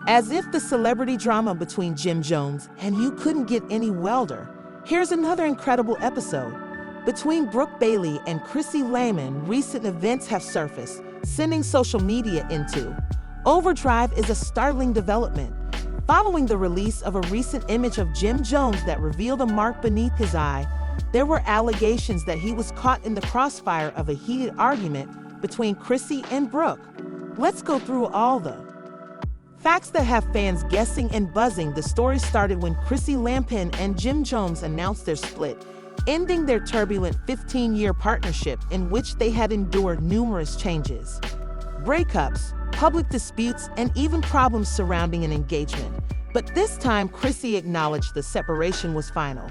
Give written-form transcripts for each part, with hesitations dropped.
As if the celebrity drama between Jim Jones and you couldn't get any wilder, here's another incredible episode. Between Brooke Bailey and Chrissy Lampkin, recent events have surfaced, sending social media into overdrive. Is a startling development. Following the release of a recent image of Jim Jones that revealed a mark beneath his eye, there were allegations that he was caught in the crossfire of a heated argument between Chrissy and Brooke. Let's go through all the facts that have fans guessing and buzzing. The story started when Chrissy Lampkin and Jim Jones announced their split, ending their turbulent 15-year partnership in which they had endured numerous changes, breakups, public disputes, and even problems surrounding an engagement. But this time, Chrissy acknowledged the separation was final.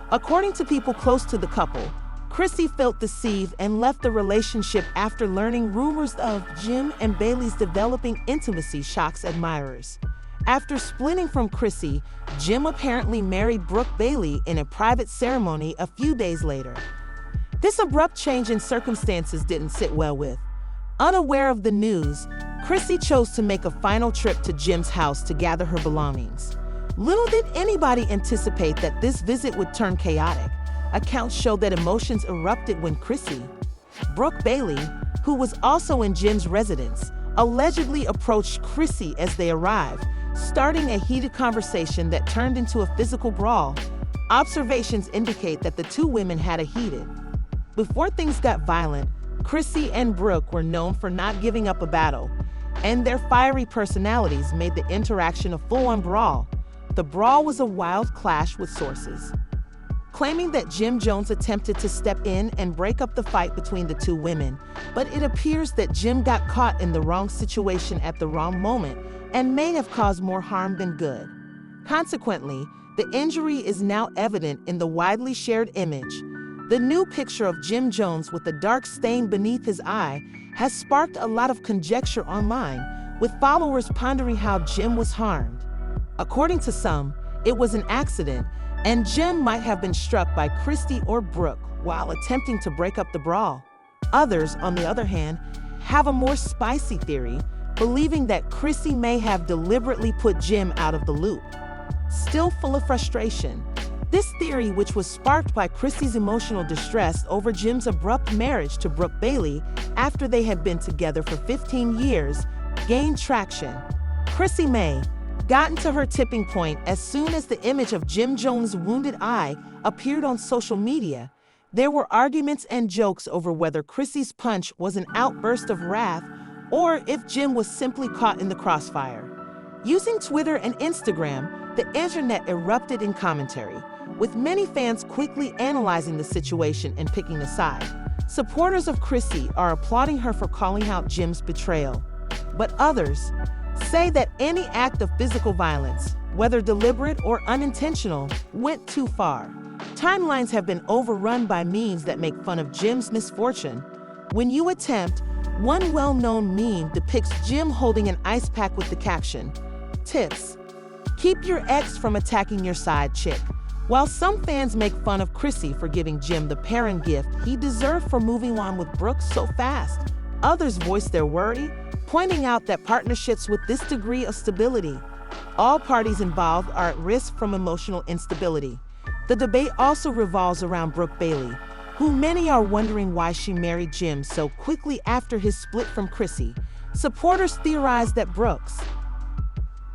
According to people close to the couple, Chrissy felt deceived and left the relationship after learning rumors of Jim and Bailey's developing intimacy shocks admirers. After splitting from Chrissy, Jim apparently married Brooke Bailey in a private ceremony a few days later. This abrupt change in circumstances didn't sit well with. Unaware of the news, Chrissy chose to make a final trip to Jim's house to gather her belongings. Little did anybody anticipate that this visit would turn chaotic. Accounts show that emotions erupted when Chrissy, Brooke Bailey, who was also in Jim's residence, allegedly approached Chrissy as they arrived, starting a heated conversation that turned into a physical brawl. Observations indicate that the two women had a heated. Before things got violent, Chrissy and Brooke were known for not giving up a battle, and their fiery personalities made the interaction a full-on brawl. The brawl was a wild clash, with sources claiming that Jim Jones attempted to step in and break up the fight between the two women, but it appears that Jim got caught in the wrong situation at the wrong moment and may have caused more harm than good. Consequently, the injury is now evident in the widely shared image. The new picture of Jim Jones with a dark stain beneath his eye has sparked a lot of conjecture online, with followers pondering how Jim was harmed. According to some, it was an accident, and Jim might have been struck by Chrissy or Brooke while attempting to break up the brawl. Others, on the other hand, have a more spicy theory, believing that Chrissy may have deliberately put Jim out of the loop. Still full of frustration, this theory, which was sparked by Chrissy's emotional distress over Jim's abrupt marriage to Brooke Bailey after they had been together for 15 years, gained traction. Chrissy may gotten to her tipping point as soon as the image of Jim Jones' wounded eye appeared on social media. There were arguments and jokes over whether Chrissy's punch was an outburst of wrath or if Jim was simply caught in the crossfire. Using Twitter and Instagram, the internet erupted in commentary, with many fans quickly analyzing the situation and picking a side. Supporters of Chrissy are applauding her for calling out Jim's betrayal, but others say that any act of physical violence, whether deliberate or unintentional, went too far. Timelines have been overrun by memes that make fun of Jim's misfortune. When you attempt, one well-known meme depicts Jim holding an ice pack with the caption, "Tips: keep your ex from attacking your side chick." While some fans make fun of Chrissy for giving Jim the parent gift he deserved for moving on with Brooke so fast, others voice their worry, pointing out that partnerships with this degree of stability, all parties involved are at risk from emotional instability. The debate also revolves around Brooke Bailey, who many are wondering why she married Jim so quickly after his split from Chrissy. Supporters theorize that Brooke's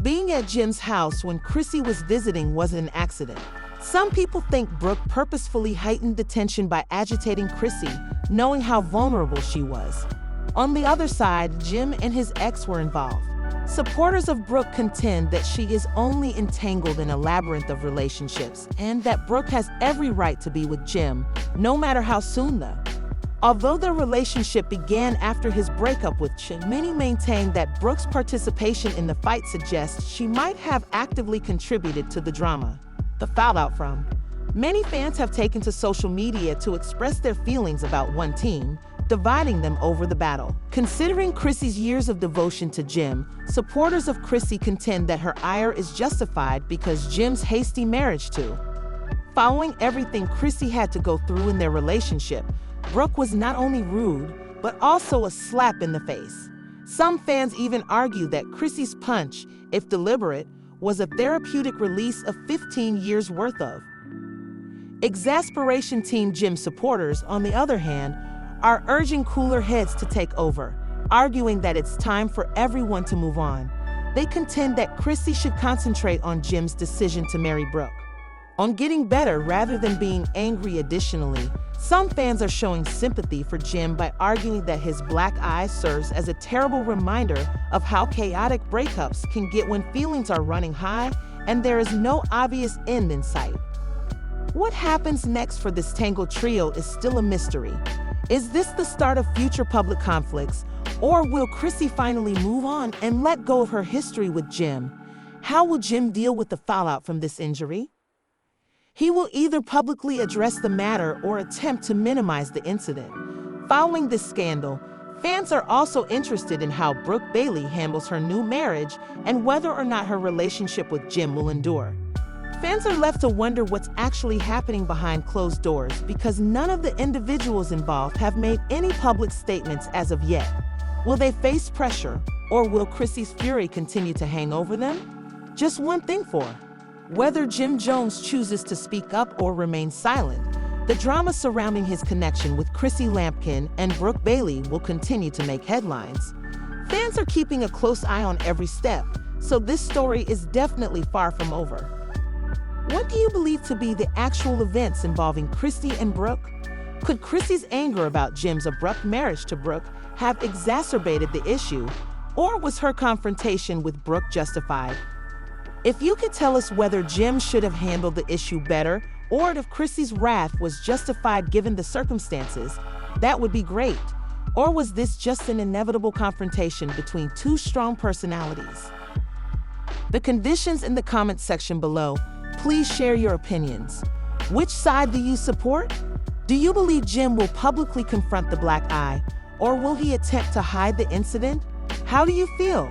being at Jim's house when Chrissy was visiting was an accident. Some people think Brooke purposefully heightened the tension by agitating Chrissy, knowing how vulnerable she was. On the other side, Jim and his ex were involved. Supporters of Brooke contend that she is only entangled in a labyrinth of relationships and that Brooke has every right to be with Jim, no matter how soon though. Although their relationship began after his breakup with Jim, many maintain that Brooke's participation in the fight suggests she might have actively contributed to the drama. The fallout from many fans have taken to social media to express their feelings about one team, dividing them over the battle. Considering Chrissy's years of devotion to Jim, supporters of Chrissy contend that her ire is justified because Jim's hasty marriage too. Following everything Chrissy had to go through in their relationship, Brooke was not only rude, but also a slap in the face. Some fans even argue that Chrissy's punch, if deliberate, was a therapeutic release of 15 years' worth of. Exasperation Team Jim supporters, on the other hand, are urging cooler heads to take over, arguing that it's time for everyone to move on. They contend that Chrissy should concentrate on Jim's decision to marry Brooke, on getting better rather than being angry. Additionally, some fans are showing sympathy for Jim by arguing that his black eye serves as a terrible reminder of how chaotic breakups can get when feelings are running high and there is no obvious end in sight. What happens next for this tangled trio is still a mystery. Is this the start of future public conflicts, or will Chrissy finally move on and let go of her history with Jim? How will Jim deal with the fallout from this injury? He will either publicly address the matter or attempt to minimize the incident. Following this scandal, fans are also interested in how Brooke Bailey handles her new marriage and whether or not her relationship with Jim will endure. Fans are left to wonder what's actually happening behind closed doors because none of the individuals involved have made any public statements as of yet. Will they face pressure, or will Chrissy's fury continue to hang over them? Just one thing for whether Jim Jones chooses to speak up or remain silent, the drama surrounding his connection with Chrissy Lampkin and Brooke Bailey will continue to make headlines. Fans are keeping a close eye on every step, so this story is definitely far from over. What do you believe to be the actual events involving Chrissy and Brooke? Could Chrissy's anger about Jim's abrupt marriage to Brooke have exacerbated the issue, or was her confrontation with Brooke justified? If you could tell us whether Jim should have handled the issue better, or if Chrissy's wrath was justified given the circumstances, that would be great. Or was this just an inevitable confrontation between two strong personalities? The conditions in the comments section below. Please share your opinions. Which side do you support? Do you believe Jim will publicly confront the black eye, or will he attempt to hide the incident? How do you feel?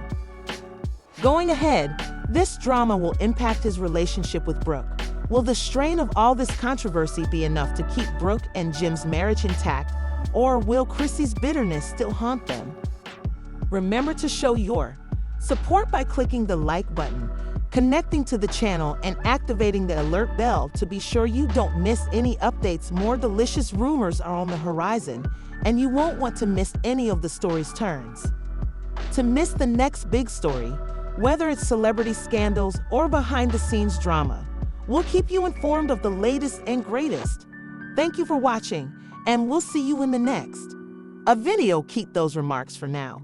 Going ahead, this drama will impact his relationship with Brooke. Will the strain of all this controversy be enough to keep Brooke and Jim's marriage intact, or will Chrissy's bitterness still haunt them? Remember to show your support by clicking the like button, connecting to the channel, and activating the alert bell to be sure you don't miss any updates. More delicious rumors are on the horizon, and you won't want to miss any of the story's turns. To miss the next big story, whether it's celebrity scandals or behind-the-scenes drama, we'll keep you informed of the latest and greatest. Thank you for watching, and we'll see you in the next video. Keep those remarks for now.